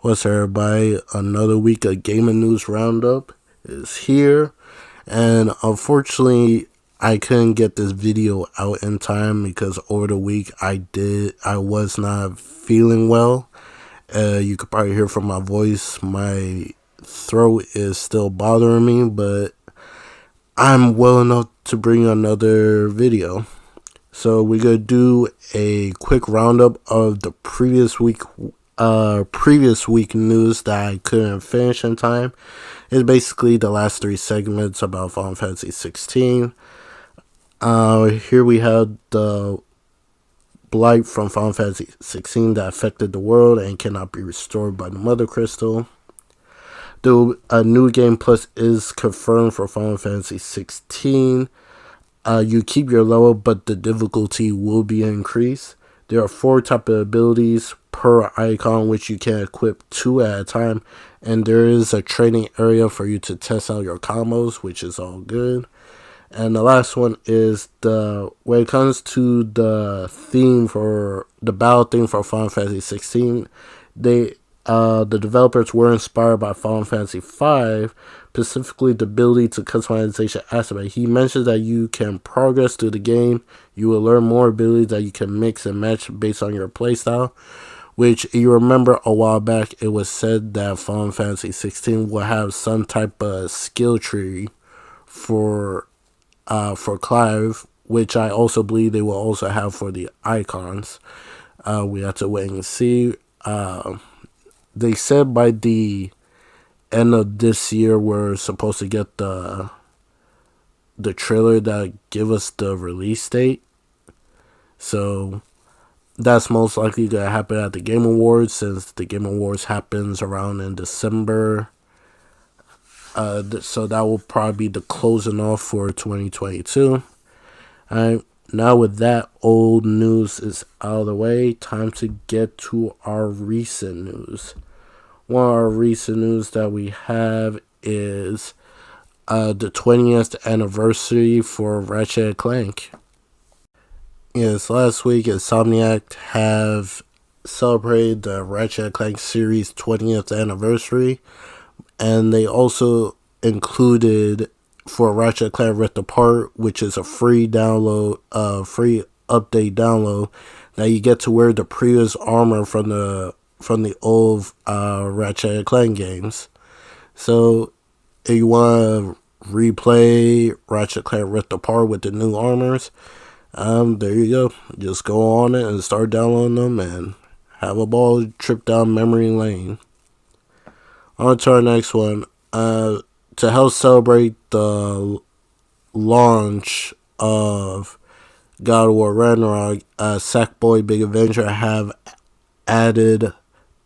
What's up, everybody? Another week of gaming news roundup is here, and unfortunately, I couldn't get this video out in time because over the week I was not feeling well. You could probably hear from my voice, my throat is still bothering me, but I'm well enough to bring another video. So we're gonna do a quick roundup of the previous week news that I couldn't finish in time. It's basically the last three segments about Final Fantasy 16. Here we have the blight from Final Fantasy 16 that affected the world and cannot be restored by the Mother Crystal. A new game plus is confirmed for Final Fantasy 16. You keep your level, but the difficulty will be increased. There are 4 type of abilities per icon, which you can equip 2 at a time. And there is a training area for you to test out your combos, which is all good. And the last one is when it comes to the theme for the battle theme for Final Fantasy 16, the developers were inspired by Final Fantasy 5, specifically the ability to customization aspect. He mentions that you can progress through the game. You will learn more abilities that you can mix and match based on your playstyle, which you remember a while back it was said that Final Fantasy 16 will have some type of skill tree for Clive, which I also believe they will also have for the icons. We have to wait and see. They said by the end of this year we're supposed to get the trailer that give us the release date. So that's most likely going to happen at the Game Awards, since the Game Awards happens around in December. So that will probably be the closing off for 2022. Alright, now with that old news is out of the way, time to get to our recent news. One of our recent news that we have is the 20th anniversary for Ratchet & Clank. Yes, last week Insomniac have celebrated the Ratchet & Clank series 20th anniversary, and they also included for Ratchet & Clank Rift Apart, which is a free download, free update download, that you get to wear the previous armor from the old Ratchet & Clank games. So if you want to replay Ratchet & Clank Rift Apart with the new armors, there you go. Just go on it and start downloading them and have a ball trip down memory lane. On to our next one. To help celebrate the launch of God of War Ragnarok, Sackboy Big Adventure have added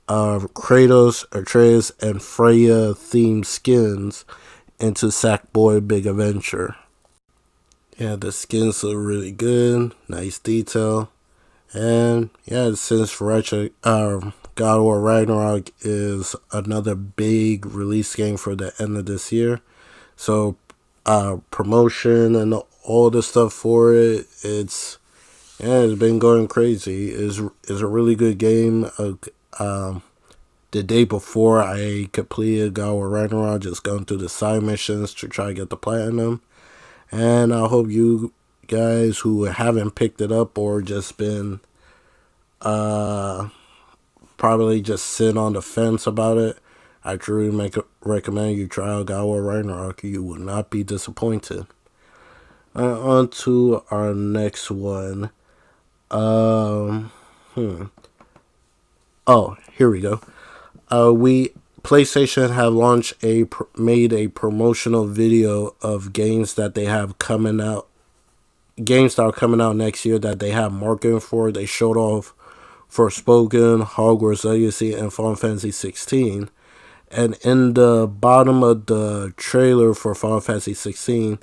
Kratos, Atreus, and Freya themed skins into Sackboy Big Adventure. Yeah, the skins look really good, nice detail, and yeah, since God of War Ragnarok is another big release game for the end of this year, so promotion and all the stuff for it, it's been going crazy. It's a really good game. The day before I completed God of War Ragnarok, just going through the side missions to try to get the platinum, and I hope you guys who haven't picked it up or just been probably just sit on the fence about it, I truly recommend you try out God of War Ragnarok. You will not be disappointed. On to our next one. Oh, here we go. PlayStation have made a promotional video of games that they have coming out. Games that are coming out next year that they have marketing for. They showed off Forspoken, Hogwarts Legacy, and Final Fantasy 16. And in the bottom of the trailer for Final Fantasy 16,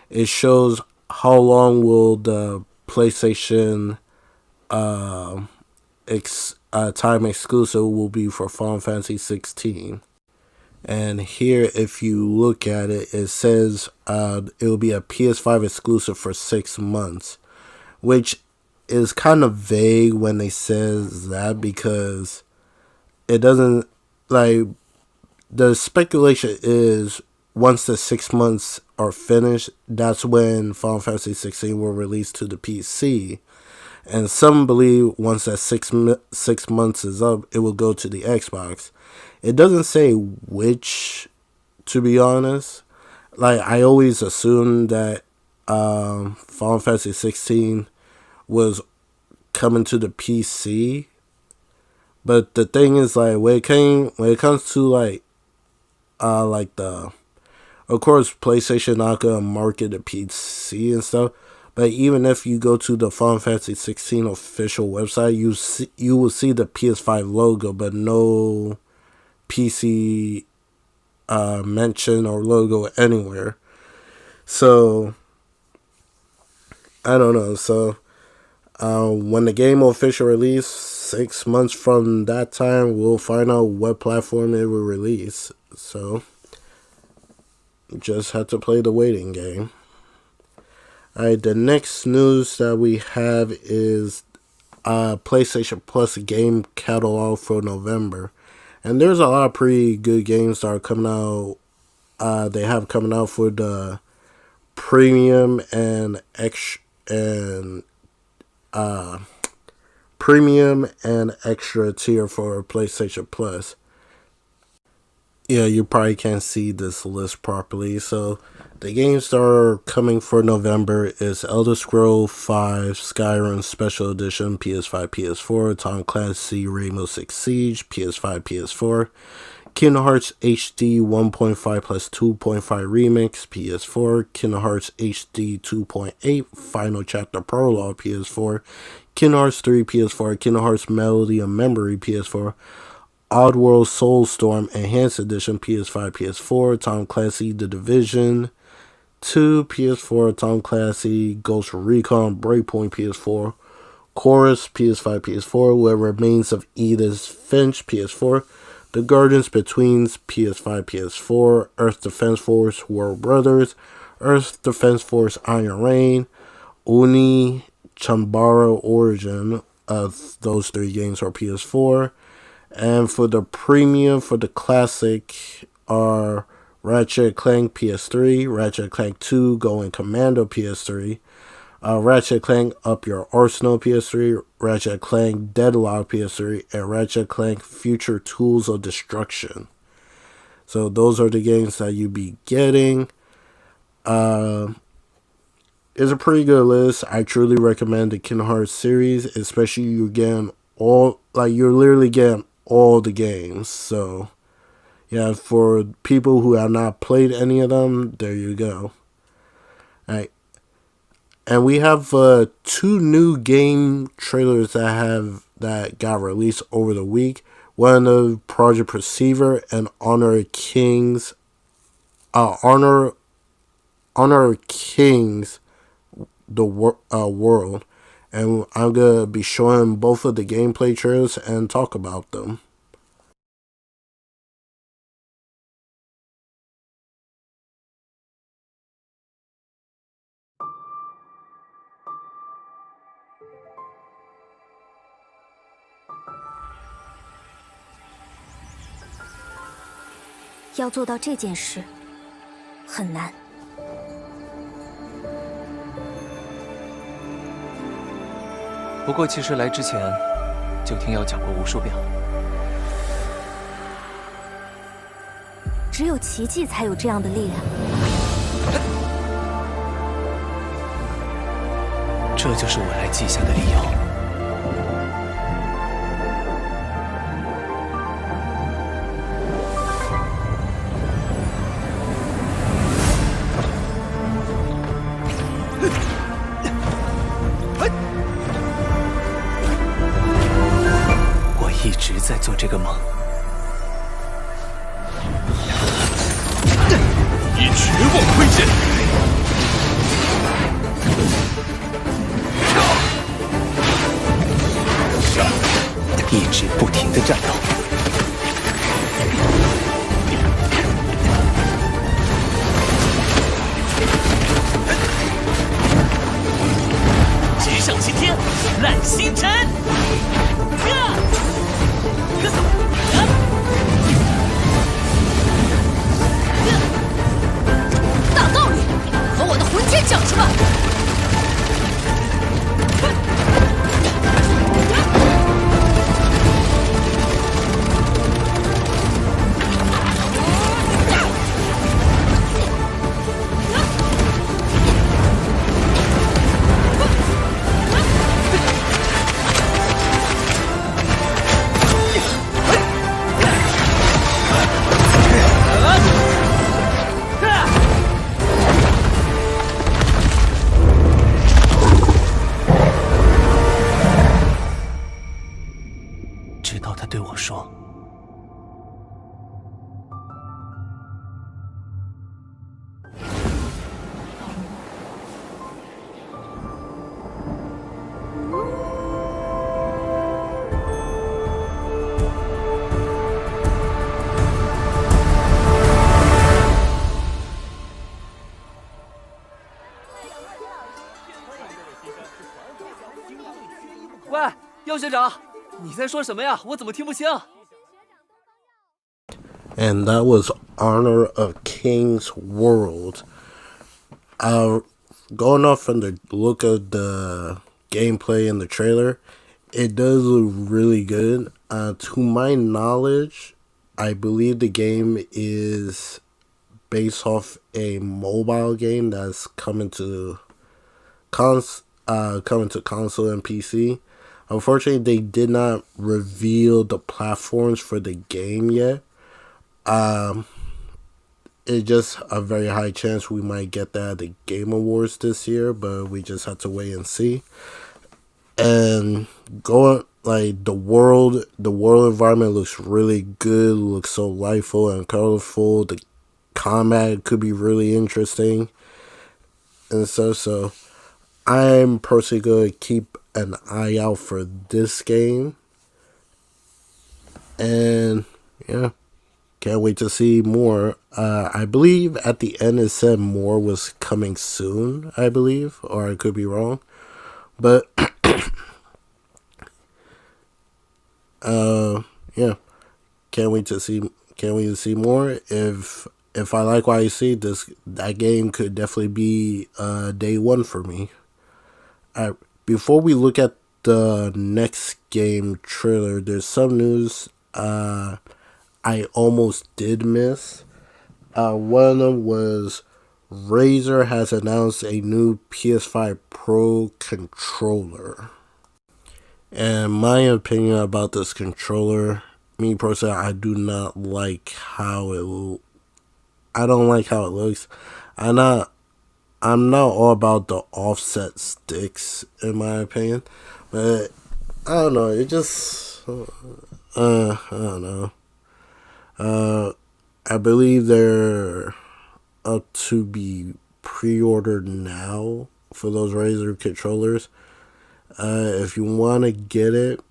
it shows how long will the PlayStation time exclusive will be for Final Fantasy 16. And here, if you look at it, it says it will be a PS5 exclusive for 6 months, which is kind of vague when they says that, because it doesn't like the speculation is once the 6 months are finished, that's when Final Fantasy 16 will release to the PC. And some believe once that 6 months is up, it will go to the Xbox. It doesn't say which, to be honest. Like, I always assumed that Final Fantasy 16 was coming to the PC. But the thing is, like, when it comes to like the, of course, PlayStation not gonna market the PC and stuff. But even if you go to the Final Fantasy 16 official website, you will see the PS5 logo, but no PC mention or logo anywhere. So I don't know. So when the game will officially release, 6 months from that time, we'll find out what platform it will release. So just have to play the waiting game. Alright, the next news that we have is PlayStation Plus game catalog for November. And there's a lot of pretty good games that are coming out. They have coming out for the premium and extra tier for PlayStation Plus. Yeah, you probably can't see this list properly. So the games that are coming for November is Elder Scrolls V Skyrim Special Edition PS5 PS4, Tom Clancy Rainbow Six Siege PS5 PS4, Kingdom Hearts HD 1.5 plus 2.5 Remix PS4, Kingdom Hearts HD 2.8 Final Chapter Prologue PS4, Kingdom Hearts 3 PS4, Kingdom Hearts Melody of Memory PS4, Oddworld Soulstorm Enhanced Edition PS5 PS4, Tom Clancy The Division 2 PS4, Tom Clancy Ghost Recon Breakpoint PS4, Chorus PS5 PS4, What Remains of Edith Finch PS4, The Guardians Between PS5 PS4, Earth Defense Force World Brothers, Earth Defense Force Iron Rain, Uni Chambara Origin. Those 3 games are PS4. And for the premium, for the classic, are Ratchet & Clank PS3, Ratchet & Clank 2 Going Commando PS3, Ratchet & Clank Up Your Arsenal PS3, Ratchet & Clank Deadlock PS3, and Ratchet & Clank Future Tools of Destruction. So those are the games that you be getting. It's a pretty good list. I truly recommend the Kingdom Hearts series, especially you're literally getting all the games. So yeah, for people who have not played any of them, there you go. Alright. And we have 2 new game trailers that got released over the week. One of Project Perceiver and Honor Kings the World. And I'm going to be showing both of the gameplay trailers and talk about them.要做到这件事很难。不过其实来之前就听要讲过无数遍了。只有奇迹才有这样的力量。这就是我来记下的理由。一直在做这个梦，以绝望窥见，一直不停地战斗，直上青天，揽星辰。直到他对我说。喂，药学长，你在说什么呀？我怎么听不清？ And that was Honor of King's World. Going off from the look of the gameplay in the trailer, it does look really good. To my knowledge, I believe the game is based off a mobile game that's coming to console and PC. Unfortunately, they did not reveal the platforms for the game yet. It's just a very high chance we might get that at the Game Awards this year, but we just have to wait and see. And going like the world environment looks really good, looks so lightful and colorful. The combat could be really interesting and stuff. So I'm personally going to keep an eye out for this game. And yeah, can't wait to see more. I believe at the end it said more was coming soon, I believe, or I could be wrong. But yeah, can't wait to see more. If I like what I see, that game could definitely be day one for me. Before we look at the next game trailer, there's some news I almost did miss. One of them was Razer has announced a new PS5 Pro controller. And my opinion about this controller, me personally, I do not like how I don't like how it looks. I'm not all about the offset sticks, in my opinion. But I don't know. It just I don't know. I believe they're up to be pre-ordered now for those Razer controllers. If you want to get it,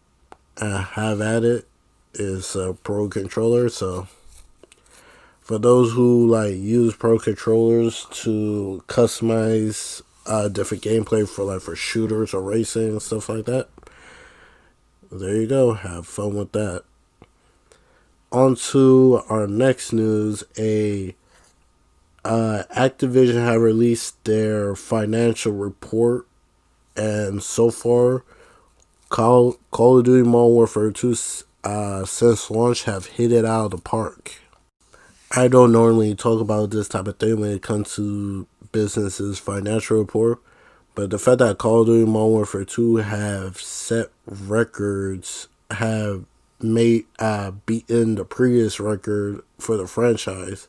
have at it. It's a Pro controller, so for those who like use Pro controllers to customize different gameplay for shooters or racing and stuff like that, there you go. Have fun with that. On to our next news. Activision have released their financial report, and so far, Call of Duty Modern Warfare 2 since launch have hit it out of the park. I don't normally talk about this type of thing when it comes to businesses' financial report, but the fact that Call of Duty Modern Warfare 2 have set records, have beaten the previous record for the franchise,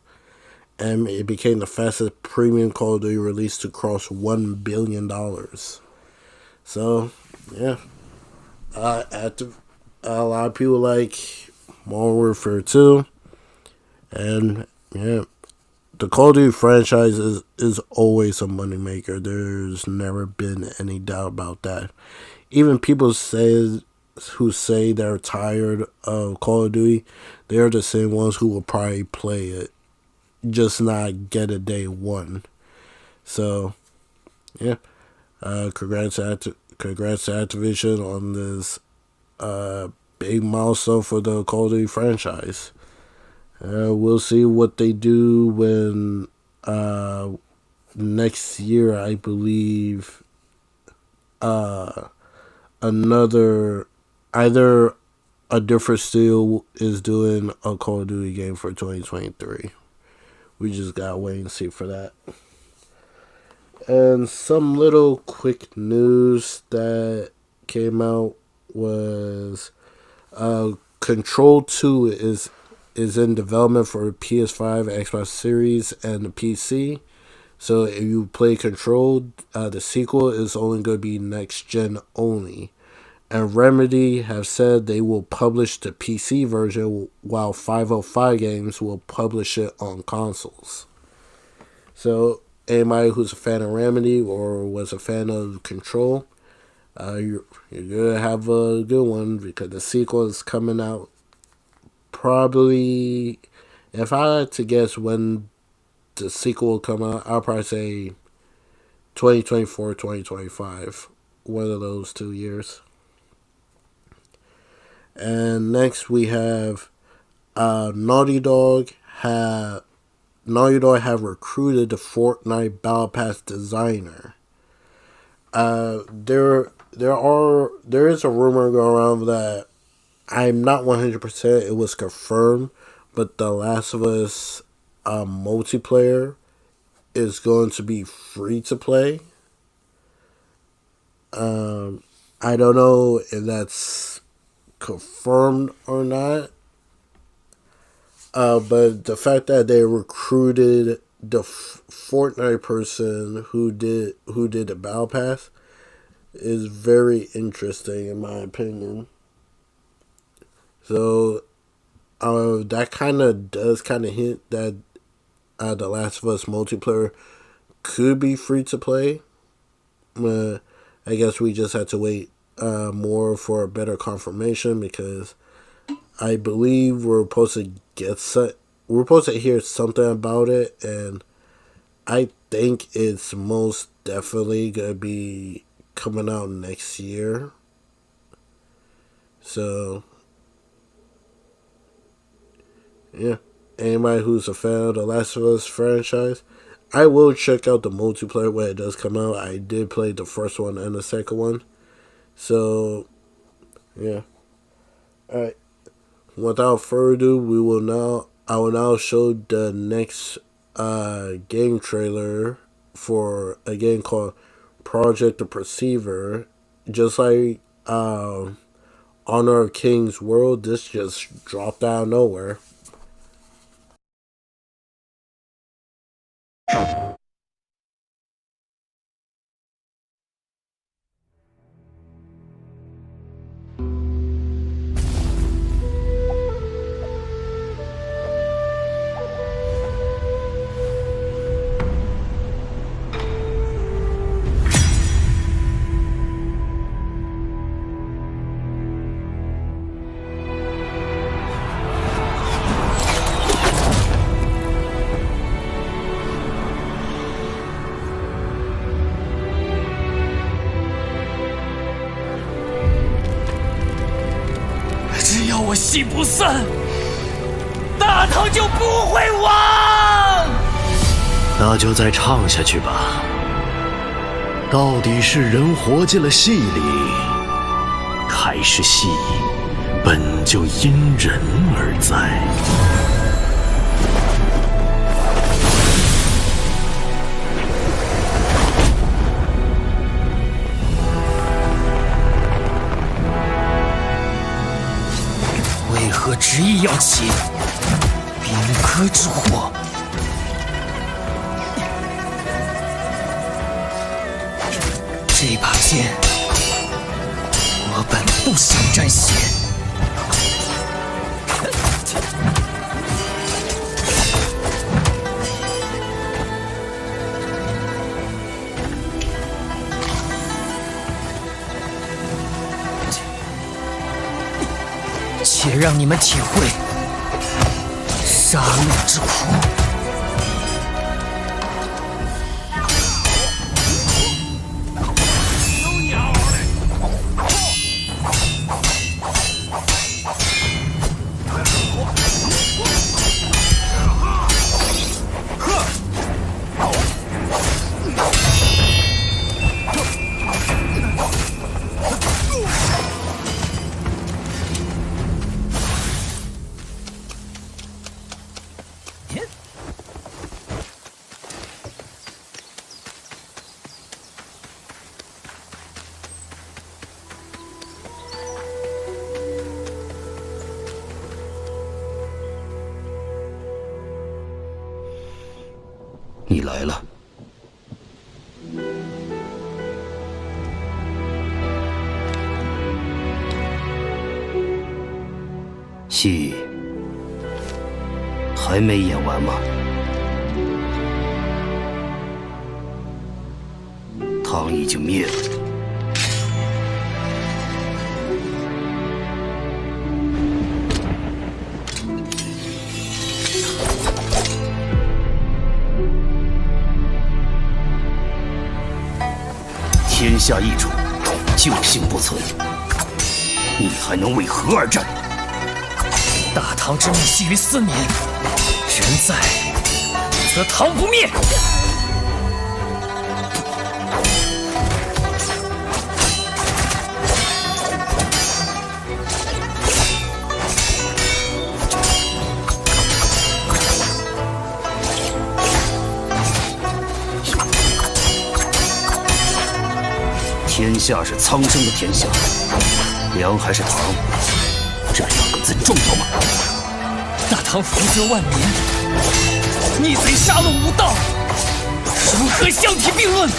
and it became the fastest premium Call of Duty release to cross $1 billion. So, yeah. A lot of people like Modern Warfare 2, and yeah, the Call of Duty franchise is always a moneymaker. There's never been any doubt about that. Even people who say they're tired of Call of Duty, they're the same ones who will probably play it, just not get it day one. So, yeah, congrats to Activision on this big milestone for the Call of Duty franchise. We'll see what they do when next year, I believe, another either a different studio is doing a Call of Duty game for 2023. We just gotta wait and see for that. And some little quick news that came out was Control 2 is in development for PS5, Xbox Series, and the PC. So if you play Control, the sequel is only going to be next gen only. And Remedy have said they will publish the PC version while 505 Games will publish it on consoles. So anybody who's a fan of Remedy or was a fan of Control, you're going to have a good one because the sequel is coming out probably, if I had to guess when the sequel will come out, I'll probably say 2024, 2025. One of those 2 years. And next we have Naughty Dog have recruited the Fortnite Battle Pass designer. There is a rumor going around that I'm not 100% it was confirmed, but The Last of Us multiplayer is going to be free to play. I don't know if that's confirmed or not. But the fact that they recruited the Fortnite person who did the Battle Pass is very interesting in my opinion. So that kind of does hint that The Last of Us multiplayer could be free to play. I guess we just have to wait more for a better confirmation because I believe we're supposed to hear something about it, and I think it's most definitely gonna be coming out next year. So yeah, anybody who's a fan of the Last of Us franchise, I will check out the multiplayer when it does come out. I did play the first one and the second one. So yeah. Alright. Without further ado, I will now show the next game trailer for a game called Project the Perceiver. Just like Honor of Kings World, this just dropped out of nowhere.只要我心不散，大唐就不会亡。那就再唱下去吧。到底是人活进了戏里，还是戏本就因人而在？为何执意要起兵戈之火？这把剑，我本不想沾血。且让你们体会杀戮之苦。来了。戏还没演完吗？唐已经灭了。天下易主，救星不存，你还能为何而战？大唐之命系于4年，人在，则唐不灭。天下是苍生的天下，梁还是唐，这2个字重要吗？大唐福泽万年，逆贼杀戮无道，如何相提并论？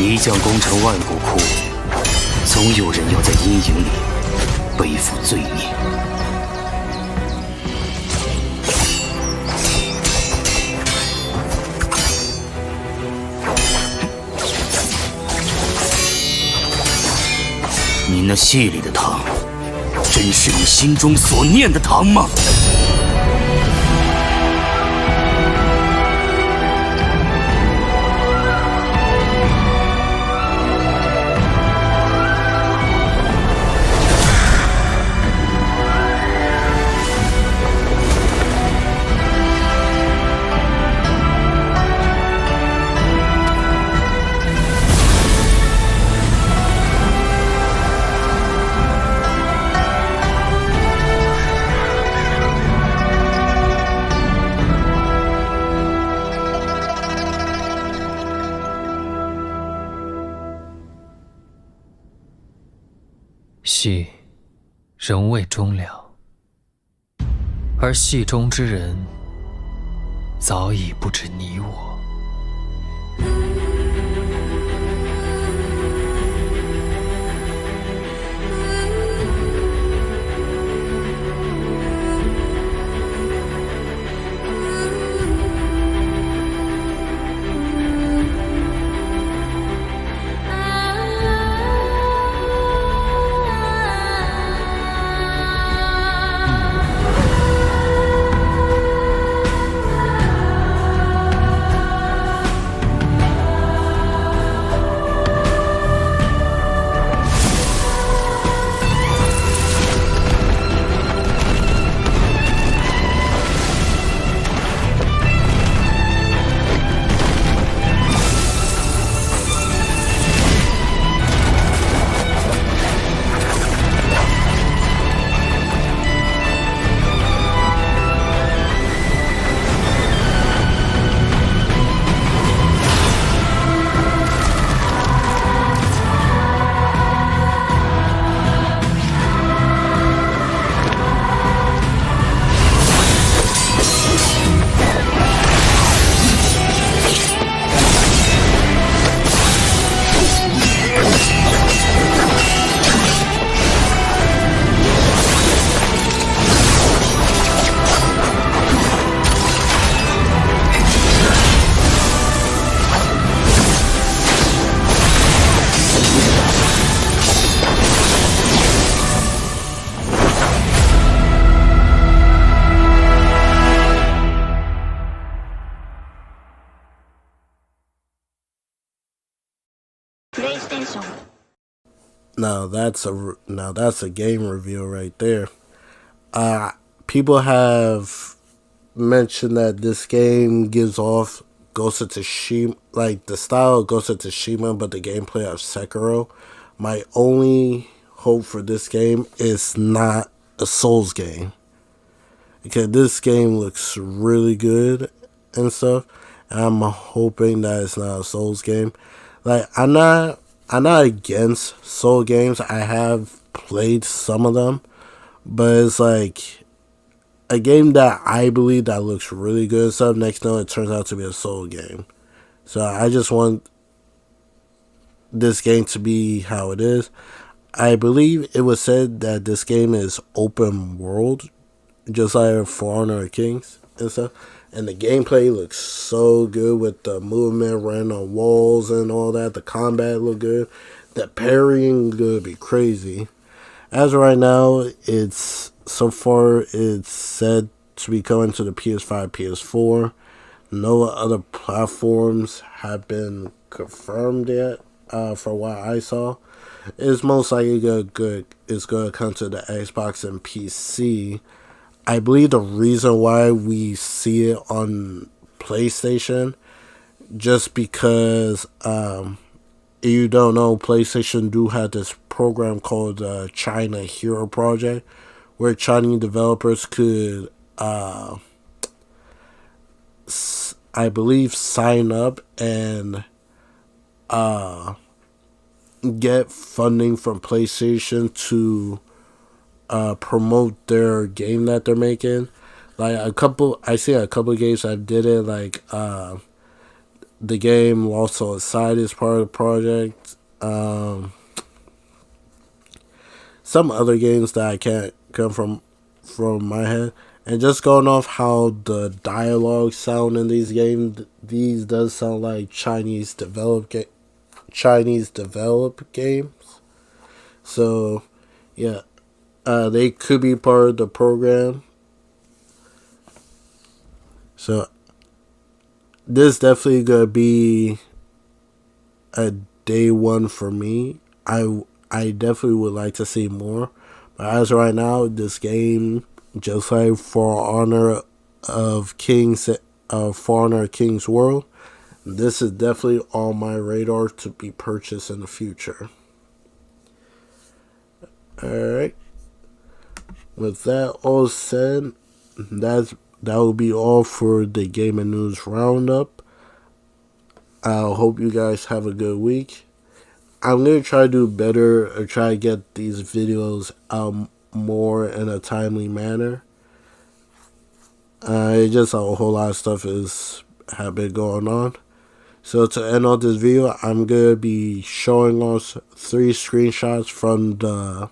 一将功成万骨枯，总有人要在阴影里背负罪孽。你那戏里的唐，真是你心中所念的唐吗？戏仍未终了，而戏中之人早已不知你我。Now that's a game review right there. People have mentioned that this game gives off Ghost of Tsushima, like the style of Ghost of Tsushima, but the gameplay of Sekiro. My only hope for this game is not a Souls game, because this game looks really good and stuff. And I'm hoping that it's not a Souls game. Like, I'm not I'm not against Soul games. I have played some of them, but it's like a game that I believe that looks really good and stuff. Next note, it turns out to be a Soul game. So I just want this game to be how it is. I believe it was said that this game is open world, just like For Honor of Kings and stuff. And the gameplay looks so good with the movement, running on walls and all that. The combat look good. The parrying gonna be crazy. As of right now, it's said to be coming to the PS5, PS4. No other platforms have been confirmed yet. For what I saw, it's most likely it's gonna come to the Xbox and PC. I believe the reason why we see it on PlayStation, just because you don't know, PlayStation do have this program called China Hero Project, where Chinese developers could, I believe, sign up and get funding from PlayStation to promote their game that they're making. Like I see a couple of games that did it. Like the game Lost on Side is part of the project. Some other games that I can't come from my head. And just going off how the dialogue sound in these games, these does sound like Chinese developed games. So yeah, they could be part of the program. So this definitely gonna be a day one for me. I definitely would like to see more, but as of right now, this game, just like For Honor of Kings, For Honor of Kings World, this is definitely on my radar to be purchased in the future. Alright. With that all said, that will be all for the gaming news roundup. I hope you guys have a good week. I'm going to try to do better or try to get these videos out more in a timely manner. It's just a whole lot of stuff have been going on. So to end off this video, I'm going to be showing us 3 screenshots from the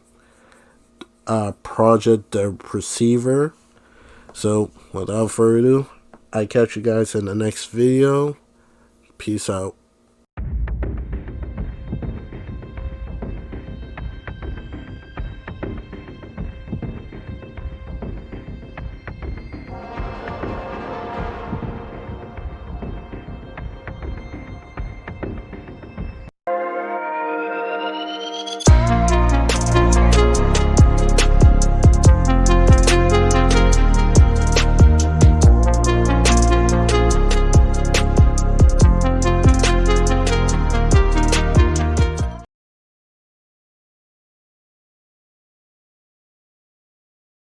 project The Perceiver. So without further ado, I catch you guys in the next video. Peace out.